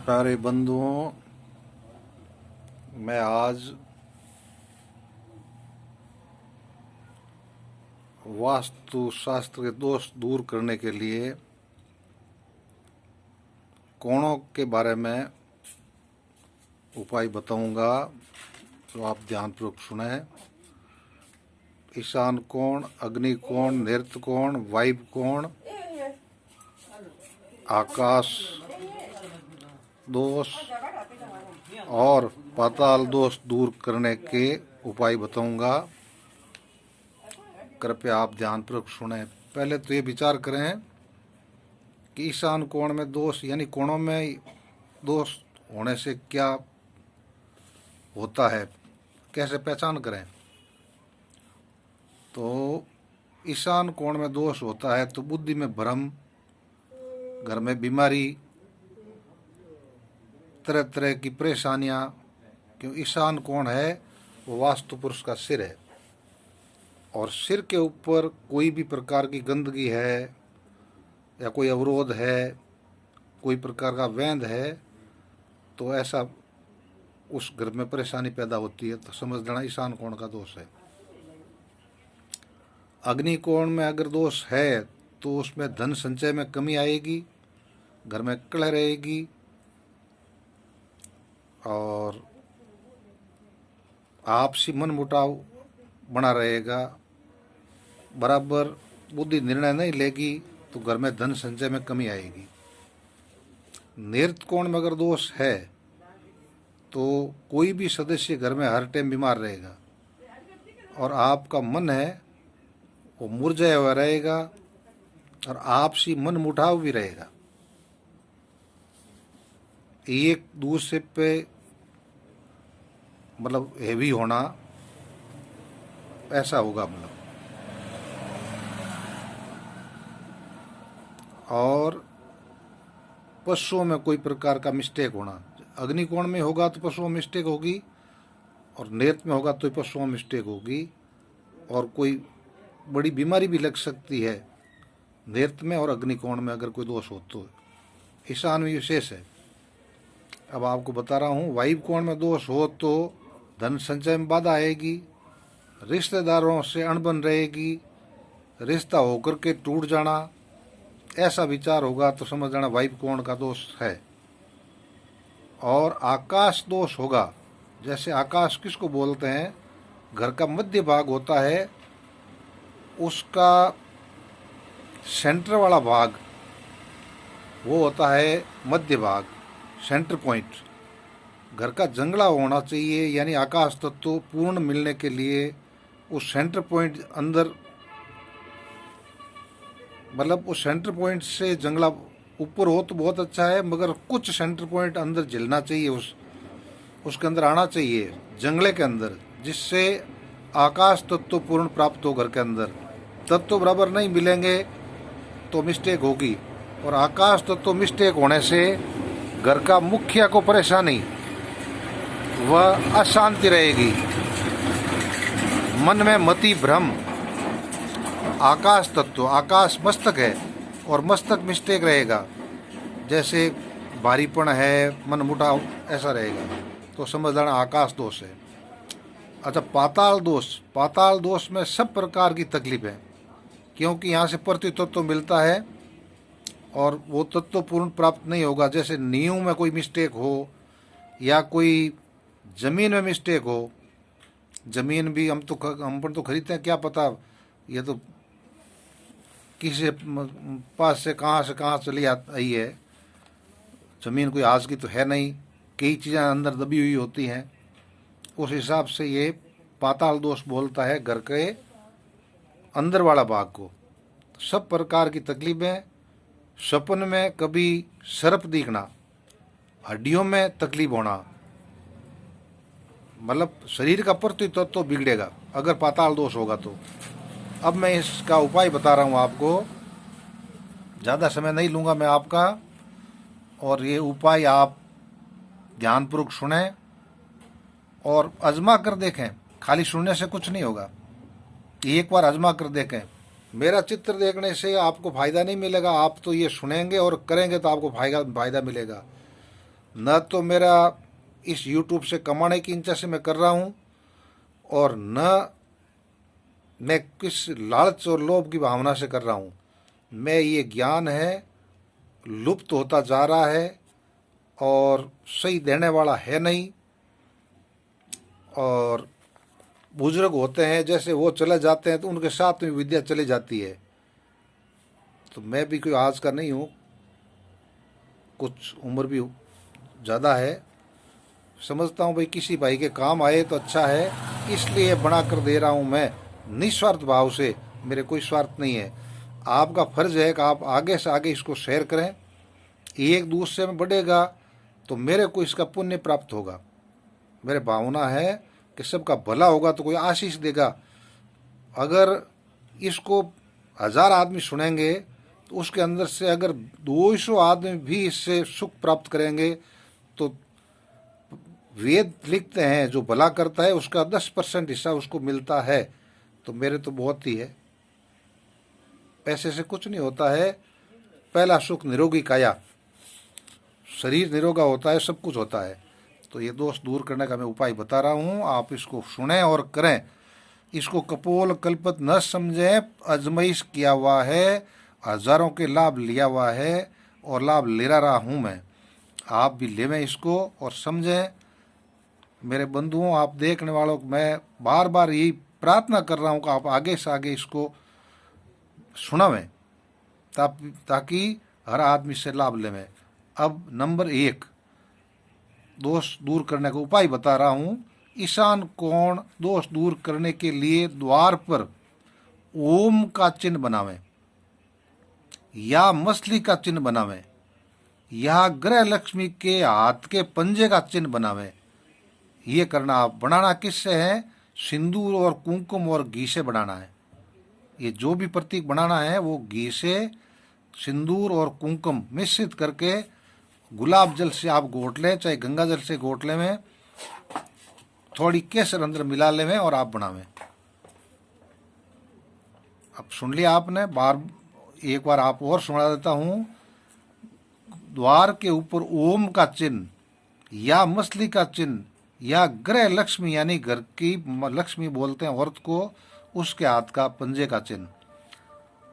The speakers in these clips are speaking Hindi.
प्यारे बंधुओं, मैं आज वास्तु शास्त्र के दोष दूर करने के लिए कोणों के बारे में उपाय बताऊंगा, तो आप ध्यानपूर्वक सुने। ईशान कोण, अग्नि कोण, नृत्य कोण, वायु कोण, आकाश दोष और पाताल दोष दूर करने के उपाय बताऊंगा। कृपया आप ध्यानपूर्वक सुने। पहले तो ये विचार करें कि ईशान कोण में दोष यानी कोणों में दोष होने से क्या होता है, कैसे पहचान करें। तो ईशान कोण में दोष होता है तो बुद्धि में भ्रम, घर में बीमारी, तरह तरह की परेशानियां, क्यों ईशान कोण है वो वास्तु पुरुष का सिर है और सिर के ऊपर कोई भी प्रकार की गंदगी है या कोई अवरोध है, कोई प्रकार का वैंध है, तो ऐसा उस घर में परेशानी पैदा होती है, तो समझ लेना ईशान कोण का दोष है। अग्नि कोण में अगर दोष है तो उसमें धन संचय में कमी आएगी, घर में कलह रहेगी और आपसी मन मुटाव बना रहेगा, बराबर बुद्धि निर्णय नहीं लेगी तो घर में धन संचय में कमी आएगी। नृत्य कोण में अगर दोष है तो कोई भी सदस्य घर में हर टाइम बीमार रहेगा और आपका मन है वो मुरझाया हुआ रहेगा और आपसी मन मुटाव भी रहेगा। एक दूसरे पे मतलब हेवी होना ऐसा होगा और पशुओं में कोई प्रकार का मिस्टेक होना। अग्निकोण में होगा तो पशुओं में मिस्टेक होगी और नृत्य में होगा तो पशुओं में मिस्टेक होगी और कोई बड़ी बीमारी भी लग सकती है नृत्य में और अग्निकोण में अगर कोई दोष हो तो। ईशान में विशेष है। अब आपको बता रहा हूँ, वायु कोण में दोष हो तो धन संचय में बाधा आएगी, रिश्तेदारों से अनबन रहेगी, रिश्ता होकर के टूट जाना, ऐसा विचार होगा तो समझ जाना वायु कोण का दोष है। और आकाश दोष होगा, जैसे आकाश किसको बोलते हैं, घर का मध्य भाग होता है, उसका सेंटर वाला भाग वो होता है मध्य भाग, सेंटर पॉइंट। घर का जंगला होना चाहिए, यानी आकाश तत्व पूर्ण मिलने के लिए उस सेंटर पॉइंट अंदर, मतलब उस सेंटर पॉइंट से जंगला ऊपर हो तो बहुत अच्छा है, मगर कुछ सेंटर पॉइंट अंदर झिलना चाहिए, उसके अंदर आना चाहिए जंगले के अंदर, जिससे आकाश तत्व पूर्ण प्राप्त हो। घर के अंदर तत्व बराबर नहीं मिलेंगे तो मिस्टेक होगी और आकाश तत्व मिस्टेक होने से घर का मुखिया को परेशानी व अशांति रहेगी, मन में मति भ्रम। आकाश तत्व, आकाश मस्तक है और मस्तक मिस्टेक रहेगा, जैसे भारीपन है, मन मुटाव ऐसा रहेगा, तो समझ लेना आकाश दोष है। अच्छा, पाताल दोष। पाताल दोष में सब प्रकार की तकलीफ है, क्योंकि यहाँ से प्रति तत्व मिलता है और वो तत्व पूर्ण प्राप्त नहीं होगा। जैसे नींव में कोई मिस्टेक हो या कोई जमीन में मिस्टेक हो, जमीन भी हम पर तो खरीदते हैं, क्या पता ये तो किसी पास से कहाँ चली आई है, जमीन कोई आज की तो है नहीं, कई चीज़ें अंदर दबी हुई होती हैं। उस हिसाब से ये पाताल दोष बोलता है घर के अंदर वाला भाग को। सब प्रकार की तकलीफें, सपन में कभी सर्प दिखना, हड्डियों में तकलीफ होना, मतलब शरीर का प्रति तत्व तो बिगड़ेगा अगर पाताल दोष होगा तो। अब मैं इसका उपाय बता रहा हूँ आपको, ज़्यादा समय नहीं लूँगा मैं आपका, और ये उपाय आप ध्यानपूर्वक सुने और आजमा कर देखें। खाली सुनने से कुछ नहीं होगा, एक बार आजमा कर देखें। मेरा चित्र देखने से आपको फ़ायदा नहीं मिलेगा, आप तो ये सुनेंगे और करेंगे तो आपको फायदा मिलेगा। न तो मेरा इस YouTube से कमाने की इच्छा से मैं कर रहा हूँ, और न मैं किस लालच और लोभ की भावना से कर रहा हूँ। मैं ये ज्ञान है लुप्त होता जा रहा है और सही देने वाला है नहीं। और बुजुर्ग होते हैं, जैसे वो चले जाते हैं तो उनके साथ में विद्या चली जाती है। तो मैं भी कोई आज का नहीं हूँ, कुछ उम्र भी ज़्यादा है। समझता हूँ भाई किसी भाई के काम आए तो अच्छा है, इसलिए बना कर दे रहा हूँ मैं निस्वार्थ भाव से। मेरे कोई स्वार्थ नहीं है। आपका फर्ज है कि आप आगे से आगे इसको शेयर करें। एक दूसरे में बढ़ेगा तो मेरे को इसका पुण्य प्राप्त होगा। मेरे भावना है कि सबका भला होगा तो कोई आशीष देगा। अगर इसको 1000 आदमी सुनेंगे तो उसके अंदर से अगर 200 आदमी भी इससे सुख प्राप्त करेंगे तो वेद लिखते हैं जो भला करता है उसका 10% हिस्सा उसको मिलता है। तो मेरे तो बहुत ही है। पैसे से कुछ नहीं होता है। पहला सुख निरोगी काया, शरीर निरोगा होता है, सब कुछ होता है। तो ये दोष दूर करने का मैं उपाय बता रहा हूँ, आप इसको सुने और करें। इसको कपोल कल्पत न समझें, अजमाइश किया हुआ है, हजारों के लाभ लिया हुआ है और लाभ ले रहा हूँ मैं। आप भी लेवें इसको और समझें। मेरे बंधुओं, आप देखने वालों को मैं बार बार यही प्रार्थना कर रहा हूँ कि आप आगे से आगे इसको सुनावें ताकि हर आदमी से लाभ लेवें। अब नंबर 1 दोष दूर करने का उपाय बता रहा हूँ। ईशान कोण दोष दूर करने के लिए द्वार पर ओम का चिन्ह बनावें या मछली का चिन्ह बनावें या ग्रह लक्ष्मी के हाथ के पंजे का चिन्ह बनावें। ये करना आप बनाना किससे है? सिंदूर और कुमकुम और घी से बनाना है। ये जो भी प्रतीक बनाना है वो घी से, सिंदूर और कुमकुम मिश्रित करके गुलाब जल से आप घोट लें, चाहे गंगा जल से घोट लें में, थोड़ी केसर अंदर मिला लें और आप बनावें। अब सुन लिया आपने, एक बार आप और सुना देता हूँ। द्वार के ऊपर ओम का चिन्ह या मछली का चिन्ह या ग्रह लक्ष्मी यानी घर की लक्ष्मी बोलते हैं औरत को, उसके हाथ का पंजे का चिन्ह।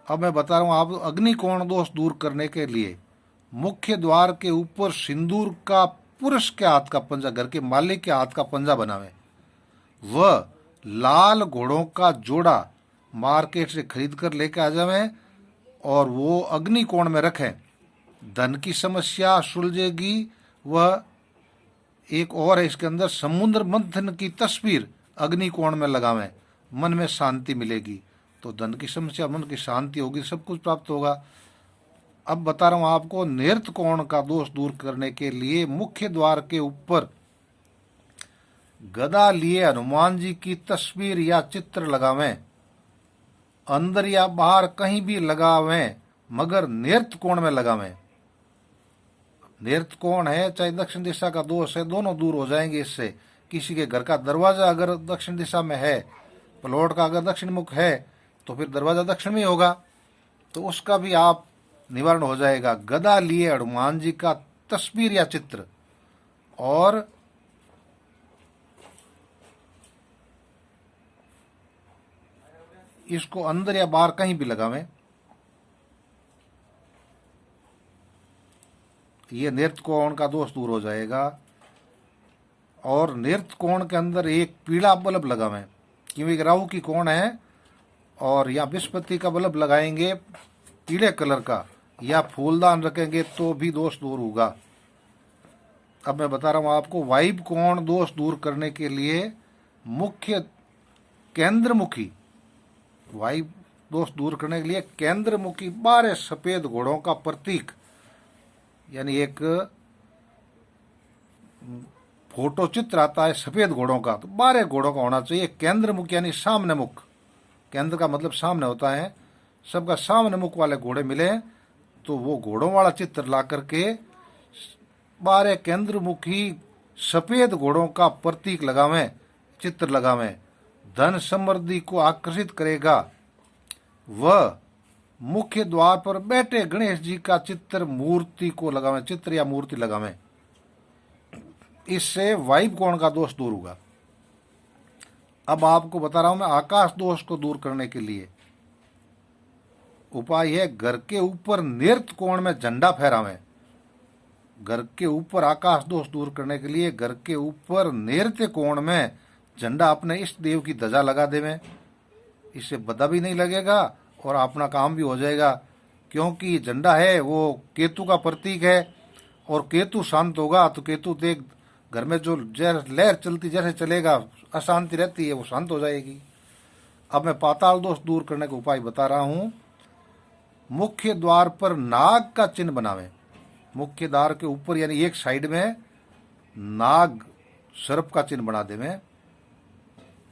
अब मैं बता रहा हूँ आप अग्नि कोण दोष दूर करने के लिए मुख्य द्वार के ऊपर सिंदूर का पुरुष के हाथ का पंजा, घर के मालिक के हाथ का पंजा बनावे। वह लाल घोड़ों का जोड़ा मार्केट से खरीद कर लेके आ जावे और वो अग्नि कोण में रखें। धन की समस्या सुलझेगी। वह एक और है इसके अंदर, समुद्र मंथन की तस्वीर अग्नि कोण में लगावें, मन में शांति मिलेगी। तो धन की समस्या, मन की शांति होगी, सब कुछ प्राप्त होगा। अब बता रहा हूं आपको, नृत्य कोण का दोष दूर करने के लिए मुख्य द्वार के ऊपर गदा लिए हनुमान जी की तस्वीर या चित्र लगावें। अंदर या बाहर कहीं भी लगावें, मगर नृत्य कोण में लगावें। नृत्य कोण है चाहे दक्षिण दिशा का दोष है, दोनों दूर हो जाएंगे इससे। किसी के घर का दरवाजा अगर दक्षिण दिशा में है, प्लॉट का अगर दक्षिण मुख है तो फिर दरवाजा दक्षिण में होगा, तो उसका भी आप निवारण हो जाएगा। गदा लिए हनुमान जी का तस्वीर या चित्र, और इसको अंदर या बाहर कहीं भी लगावें। ये नृत्य कोण का दोष दूर हो जाएगा। और नृत्य कोण के अंदर एक पीला बल्ब लगावें, क्योंकि राहु की कोण है, और या बृहस्पति का बल्ब लगाएंगे पीले कलर का, या फूलदान रखेंगे तो भी दोष दूर होगा। अब मैं बता रहा हूं आपको, वायु कोण दोष दूर करने के लिए मुख्य केंद्रमुखी, वायु दोष दूर करने के लिए केंद्रमुखी 12 सफेद घोड़ों का प्रतीक, यानी एक फोटो चित्र आता है सफेद घोड़ों का, तो 12 घोड़ों का होना चाहिए। केंद्र मुख यानी सामने मुख, केंद्र का मतलब सामने होता है, सबका सामने मुख वाले घोड़े मिले तो वो घोड़ों वाला चित्र ला करके 12 केंद्र मुखी सफेद घोड़ों का प्रतीक लगावें, चित्र लगावें। धन समृद्धि को आकर्षित करेगा। वह मुख्य द्वार पर बैठे गणेश जी का चित्र मूर्ति को लगावें, चित्र या मूर्ति लगावें। इससे वायु कोण का दोष दूर होगा। अब आपको बता रहा हूं मैं आकाश दोष को दूर करने के लिए उपाय है, घर के ऊपर नृत्य कोण में झंडा फहरावें। घर के ऊपर आकाश दोष दूर करने के लिए घर के ऊपर नृत्य कोण में झंडा अपने इष्ट देव की ध्वजा लगा देवें। इससे बदा भी नहीं लगेगा और अपना काम भी हो जाएगा, क्योंकि झंडा है वो केतु का प्रतीक है और केतु शांत होगा तो केतु देख घर में जो लहर चलती जैसे चलेगा अशांति रहती है वो शांत हो जाएगी। अब मैं पाताल दोष दूर करने का उपाय बता रहा हूं। मुख्य द्वार पर नाग का चिन्ह बनावें। मुख्य द्वार के ऊपर यानी एक साइड में नाग सर्प का चिन्ह बना देवें।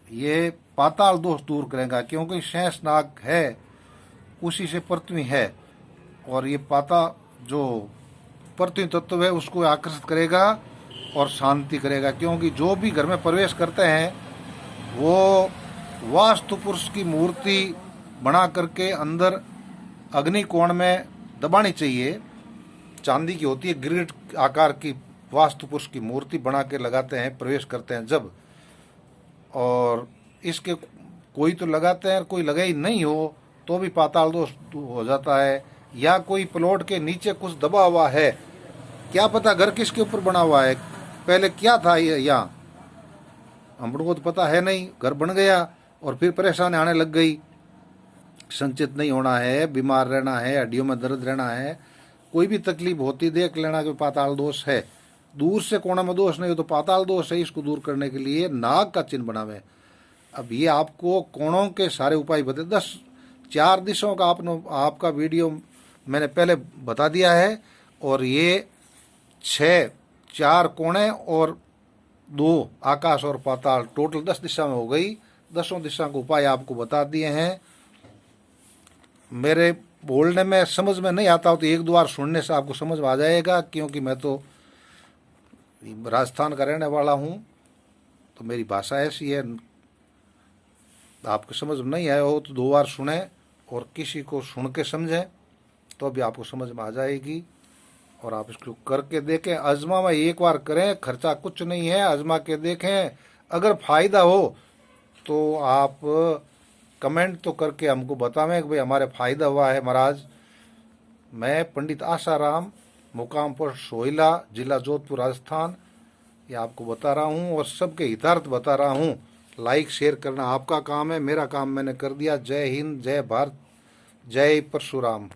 ये पाताल दोष दूर करेगा, क्योंकि शेष नाग है उसी से पृथ्वी है और ये पाता जो पृथ्वी तत्व है उसको आकर्षित करेगा और शांति करेगा। क्योंकि जो भी घर में प्रवेश करते हैं वो वास्तु पुरुष की मूर्ति बना करके अंदर अग्नि कोण में दबानी चाहिए। चांदी की होती है, ग्रिड आकार की वास्तु पुरुष की मूर्ति बना के लगाते हैं प्रवेश करते हैं जब। और इसके कोई तो लगाते हैं, कोई लगा ही नहीं हो तो भी पाताल दोष हो जाता है। या कोई प्लॉट के नीचे कुछ दबा हुआ है, क्या पता घर किसके ऊपर बना हुआ है, पहले क्या था यहाँ हम लोगों को तो पता है नहीं, घर बन गया और फिर परेशानी आने लग गई। संचित नहीं होना है, बीमार रहना है, हड्डियों में दर्द रहना है, कोई भी तकलीफ होती देख लेना कि पाताल दोष है। दूर से कोना में दोष नहीं हो तो पाताल दोष है। इसको दूर करने के लिए नाग का चिन्ह बनावे। अब ये आपको कोणों के सारे उपाय बता 4 दिशाओं का आपका वीडियो मैंने पहले बता दिया है और ये 4 कोणे और 2 आकाश और पाताल टोटल 10 दिशा में हो गई। 10 दिशा के उपाय आपको बता दिए हैं। मेरे बोलने में समझ में नहीं आता हो तो एक दो बार सुनने से आपको समझ में आ जाएगा, क्योंकि मैं तो राजस्थान का रहने वाला हूँ तो मेरी भाषा ऐसी है। आपको समझ में नहीं आया हो तो 2 बार सुने और किसी को सुन के समझें तो भी आपको समझ में आ जाएगी। और आप इसको करके देखें, आजमा में एक बार करें, खर्चा कुछ नहीं है, आजमा के देखें। अगर फायदा हो तो आप कमेंट तो करके हमको बतावें कि भाई हमारे फायदा हुआ है महाराज। मैं पंडित आसाराम, मुकाम पर सोहिला, जिला जोधपुर, राजस्थान, ये आपको बता रहा हूँ और सबके हितार्थ बता रहा हूँ। लाइक शेयर करना आपका काम है, मेरा काम मैंने कर दिया। जय हिंद, जय भारत, जय परशुराम।